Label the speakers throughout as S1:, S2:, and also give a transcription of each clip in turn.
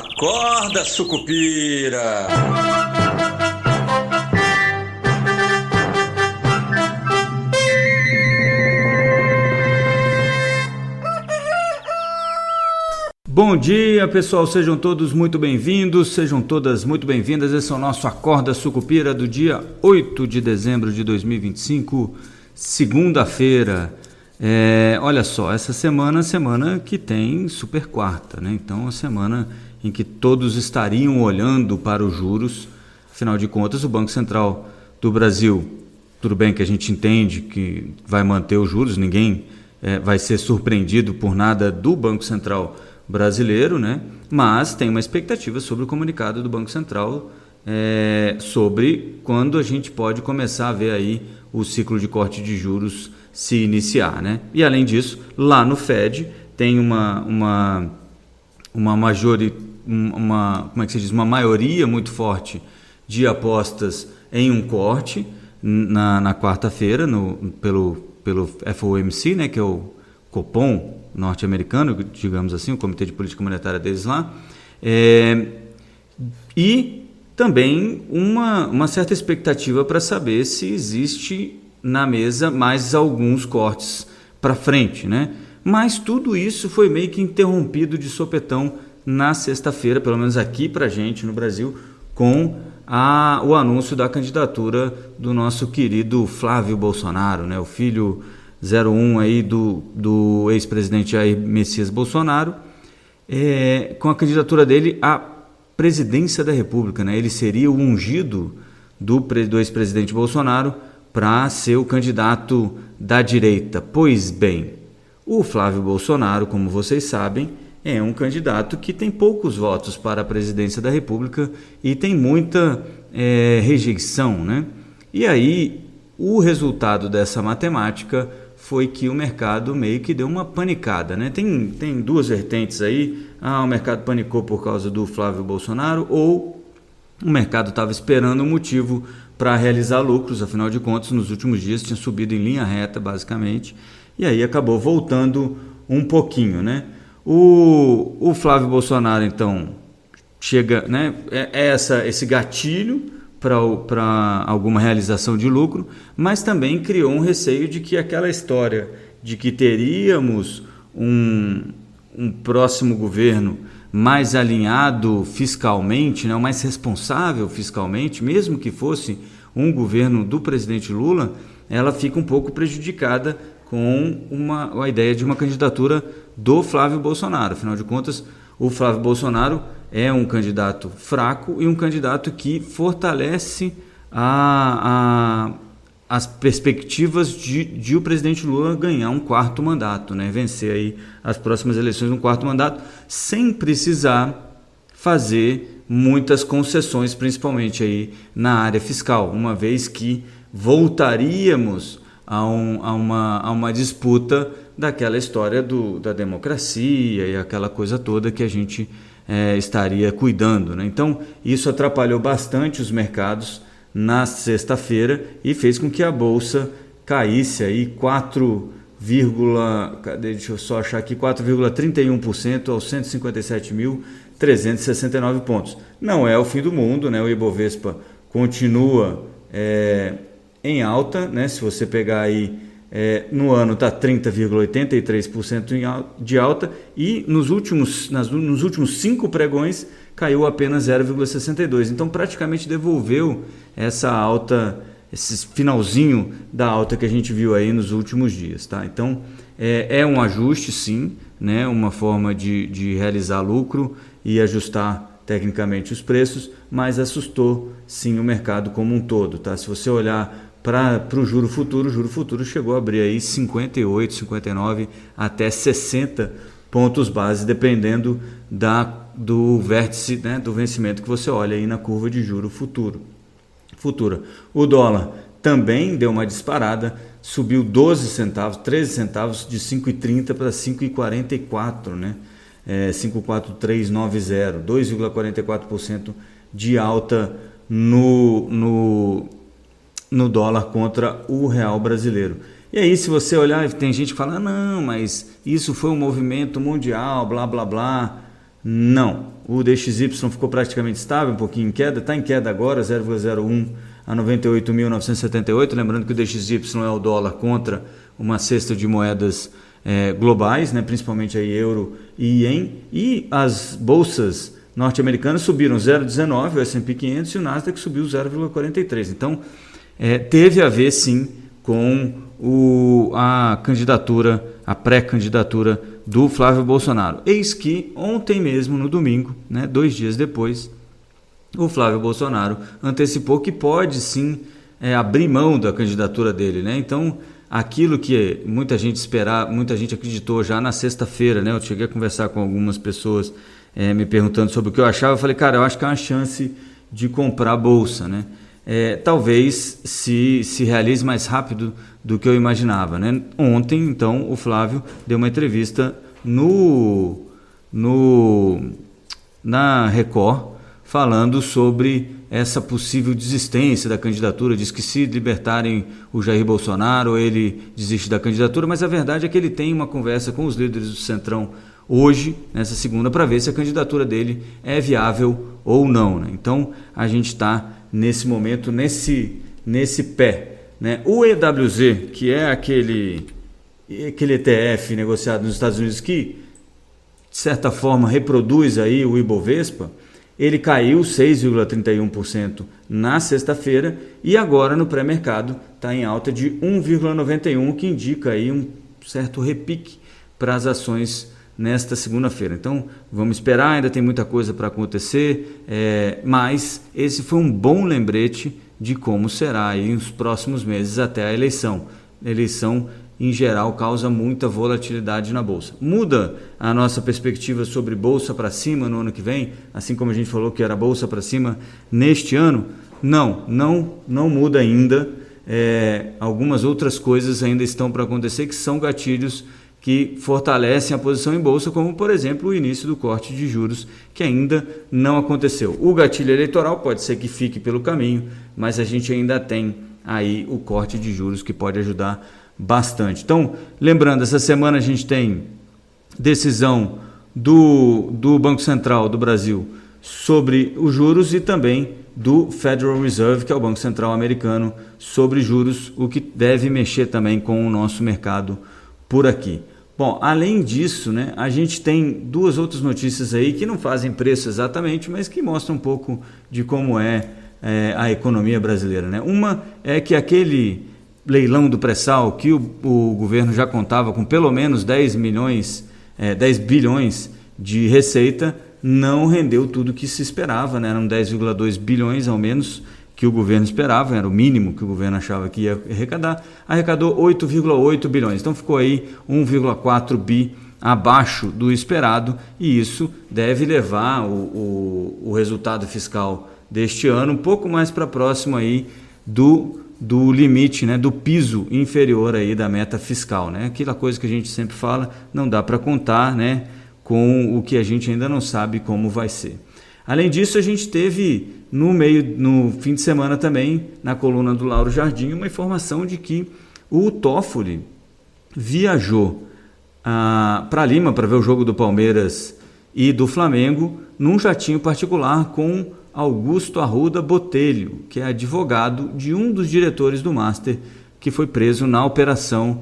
S1: Acorda, sucupira!
S2: Bom dia, pessoal, sejam todos muito bem-vindos, sejam todas muito bem-vindas. Esse é o nosso Acorda Sucupira do dia 8 de dezembro de 2025, segunda-feira. Olha só, essa semana que tem super quarta, né? Então, a semana em que todos estariam olhando para os juros. Afinal de contas, o Banco Central do Brasil, tudo bem que a gente entende que vai manter os juros, ninguém vai ser surpreendido por nada do Banco Central brasileiro, né? Mas tem uma expectativa sobre o comunicado do Banco Central sobre quando a gente pode começar a ver aí o ciclo de corte de juros se iniciar, né? E além disso, lá no Fed tem uma maioria muito forte de apostas em um corte na quarta-feira pelo FOMC, né? Que é o Copom norte-americano, digamos assim, o Comitê de Política Monetária deles lá, e também uma certa expectativa para saber se existe na mesa mais alguns cortes para frente, né? Mas tudo isso foi meio que interrompido de sopetão na sexta-feira, pelo menos aqui para a gente no Brasil, com o anúncio da candidatura do nosso querido Flávio Bolsonaro, né? O filho 01 aí do ex-presidente Jair Messias Bolsonaro, com a candidatura dele à presidência da República, né? Ele seria o ungido do ex-presidente Bolsonaro para ser o candidato da direita. Pois bem, o Flávio Bolsonaro, como vocês sabem, é um candidato que tem poucos votos para a presidência da República e tem muita rejeição, né? E aí, o resultado dessa matemática foi que o mercado meio que deu uma panicada, né? Tem duas vertentes aí. O mercado panicou por causa do Flávio Bolsonaro, ou o mercado estava esperando um motivo para realizar lucros, afinal de contas, nos últimos dias tinha subido em linha reta, basicamente, e aí acabou voltando um pouquinho, né? O Flávio Bolsonaro, então, chega, né? Esse gatilho para alguma realização de lucro, mas também criou um receio de que aquela história de que teríamos um próximo governo mais alinhado fiscalmente, né, mais responsável fiscalmente, mesmo que fosse um governo do presidente Lula, ela fica um pouco prejudicada com a ideia de uma candidatura do Flávio Bolsonaro. Afinal de contas, o Flávio Bolsonaro é um candidato fraco e um candidato que fortalece as perspectivas de o presidente Lula ganhar um quarto mandato, né? Vencer aí as próximas eleições no quarto mandato, sem precisar fazer muitas concessões, principalmente aí na área fiscal, uma vez que voltaríamos a uma disputa daquela história da democracia e aquela coisa toda que a gente estaria cuidando, né? Então, isso atrapalhou bastante os mercados na sexta-feira e fez com que a Bolsa caísse aí 4,31% aos 157.369 pontos. Não é o fim do mundo, né? O Ibovespa continua em alta, né? Se você pegar aí no ano está 30,83% de alta e nos últimos 5 pregões caiu apenas 0,62%. Então praticamente devolveu essa alta, esse finalzinho da alta que a gente viu aí nos últimos dias, tá? Então é um ajuste, sim, né? Uma forma de realizar lucro e ajustar tecnicamente os preços, mas assustou sim o mercado como um todo, tá? Se você olhar para o juro futuro chegou a abrir aí 58, 59 até 60 pontos base, dependendo do vértice, né, do vencimento que você olha aí na curva de juro futura. O dólar também deu uma disparada, subiu 13 centavos de 5,30 para 5,44, né? 5,4390, 2,44% de alta no dólar contra o real brasileiro. E aí, se você olhar, tem gente que fala, não, mas isso foi um movimento mundial, blá, blá, blá. Não. O DXY ficou praticamente estável, um pouquinho em queda, está em queda agora, 0,01 a 98.978. Lembrando que o DXY é o dólar contra uma cesta de moedas globais, né, principalmente aí euro e ien, e as bolsas norte-americanas subiram 0,19, o S&P 500, e o Nasdaq subiu 0,43. Então, teve a ver sim com a candidatura, a pré-candidatura do Flávio Bolsonaro. Eis que ontem mesmo, no domingo, né, 2 dias depois, o Flávio Bolsonaro antecipou que pode sim abrir mão da candidatura dele, né? Então, aquilo que muita gente esperava, muita gente acreditou já na sexta-feira, né? Eu cheguei a conversar com algumas pessoas me perguntando sobre o que eu achava. Eu falei, cara, eu acho que é uma chance de comprar a bolsa, né? Talvez se realize mais rápido do que eu imaginava, né? Ontem, então, o Flávio deu uma entrevista na Record, falando sobre essa possível desistência da candidatura. Diz que se libertarem o Jair Bolsonaro, ele desiste da candidatura, mas a verdade é que ele tem uma conversa com os líderes do Centrão hoje, nessa segunda, para ver se a candidatura dele é viável ou não, né? Então, a gente está nesse momento, nesse pé, né? O EWZ, que é aquele ETF negociado nos Estados Unidos que, de certa forma, reproduz aí o Ibovespa, ele caiu 6,31% na sexta-feira e agora no pré-mercado está em alta de 1,91%, que indica aí um certo repique para as ações nesta segunda-feira. Então vamos esperar, ainda tem muita coisa para acontecer, mas esse foi um bom lembrete de como será aí nos próximos meses até a eleição. A eleição, em geral, causa muita volatilidade na Bolsa. Muda a nossa perspectiva sobre Bolsa para cima no ano que vem, assim como a gente falou que era Bolsa para cima neste ano? Não muda ainda. Algumas outras coisas ainda estão para acontecer que são gatilhos que fortalecem a posição em Bolsa, como, por exemplo, o início do corte de juros, que ainda não aconteceu. O gatilho eleitoral pode ser que fique pelo caminho, mas a gente ainda tem aí o corte de juros que pode ajudar bastante. Então, lembrando, essa semana a gente tem decisão do Banco Central do Brasil sobre os juros e também do Federal Reserve, que é o Banco Central americano, sobre juros, o que deve mexer também com o nosso mercado por aqui. Bom, além disso, né, a gente tem 2 outras notícias aí que não fazem preço exatamente, mas que mostram um pouco de como é a economia brasileira, né? Uma é que aquele leilão do pré-sal, que o governo já contava com pelo menos 10 bilhões de receita, não rendeu tudo que se esperava, né? Eram 10,2 bilhões ao menos que o governo esperava, era o mínimo que o governo achava que ia arrecadar, arrecadou 8,8 bilhões, então ficou aí 1,4 bi abaixo do esperado, e isso deve levar o resultado fiscal deste ano um pouco mais para próximo aí do limite, né, do piso inferior aí da meta fiscal, né? Aquela coisa que a gente sempre fala, não dá para contar, né, com o que a gente ainda não sabe como vai ser. Além disso, a gente teve no fim de semana também, na coluna do Lauro Jardim, uma informação de que o Toffoli viajou para Lima para ver o jogo do Palmeiras e do Flamengo num jatinho particular com Augusto Arruda Botelho, que é advogado de um dos diretores do Master que foi preso na operação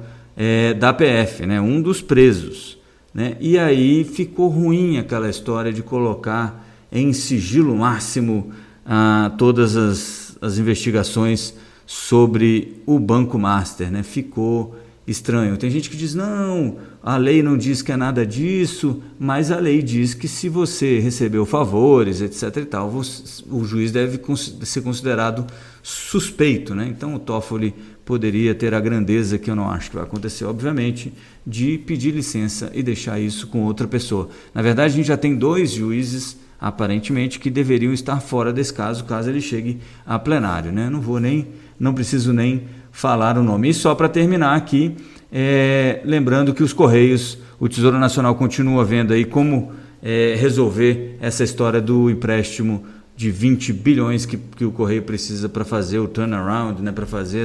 S2: da PF, né? Um dos presos, né? E aí ficou ruim aquela história de colocar em sigilo máximo todas as investigações sobre o Banco Master, né? Ficou estranho. Tem gente que diz, não, a lei não diz que é nada disso, mas a lei diz que se você recebeu favores, etc. e tal, o juiz deve ser considerado suspeito, né? Então o Toffoli poderia ter a grandeza, que eu não acho que vai acontecer, obviamente, de pedir licença e deixar isso com outra pessoa. Na verdade, a gente já tem 2 juízes, aparentemente, que deveriam estar fora desse caso ele chegue a plenário, né? Não preciso nem falar o nome. E só para terminar aqui, lembrando que os Correios, o Tesouro Nacional continua vendo aí como resolver essa história do empréstimo de 20 bilhões que o Correio precisa para fazer o turnaround, né, para fazer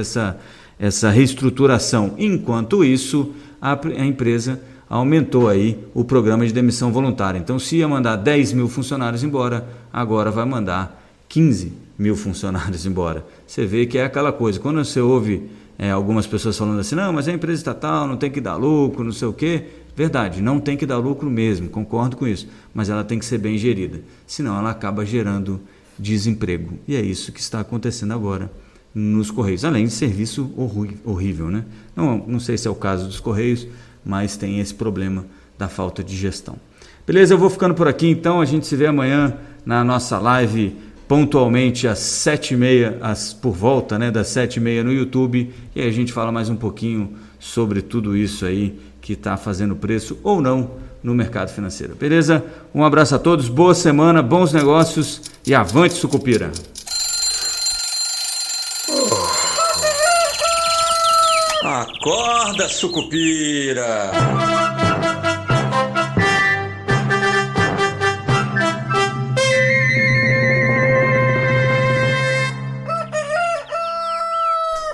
S2: essa reestruturação. Enquanto isso, a empresa aumentou aí o programa de demissão voluntária. Então, se ia mandar 10 mil funcionários embora, agora vai mandar 15 mil funcionários embora. Você vê que é aquela coisa, quando você ouve algumas pessoas falando assim, não, mas é empresa estatal, não tem que dar lucro, não sei o quê. Verdade, não tem que dar lucro mesmo, concordo com isso, mas ela tem que ser bem gerida, senão ela acaba gerando desemprego. E é isso que está acontecendo agora nos Correios, além de serviço horrível, né? Não sei se é o caso dos Correios, mas tem esse problema da falta de gestão. Beleza, eu vou ficando por aqui então, a gente se vê amanhã na nossa live pontualmente às 7h30, por volta, né, das 7h30 no YouTube, e aí a gente fala mais um pouquinho sobre tudo isso aí que está fazendo preço ou não no mercado financeiro. Beleza? Um abraço a todos, boa semana, bons negócios e avante Sucupira!
S1: Acorda, Sucupira!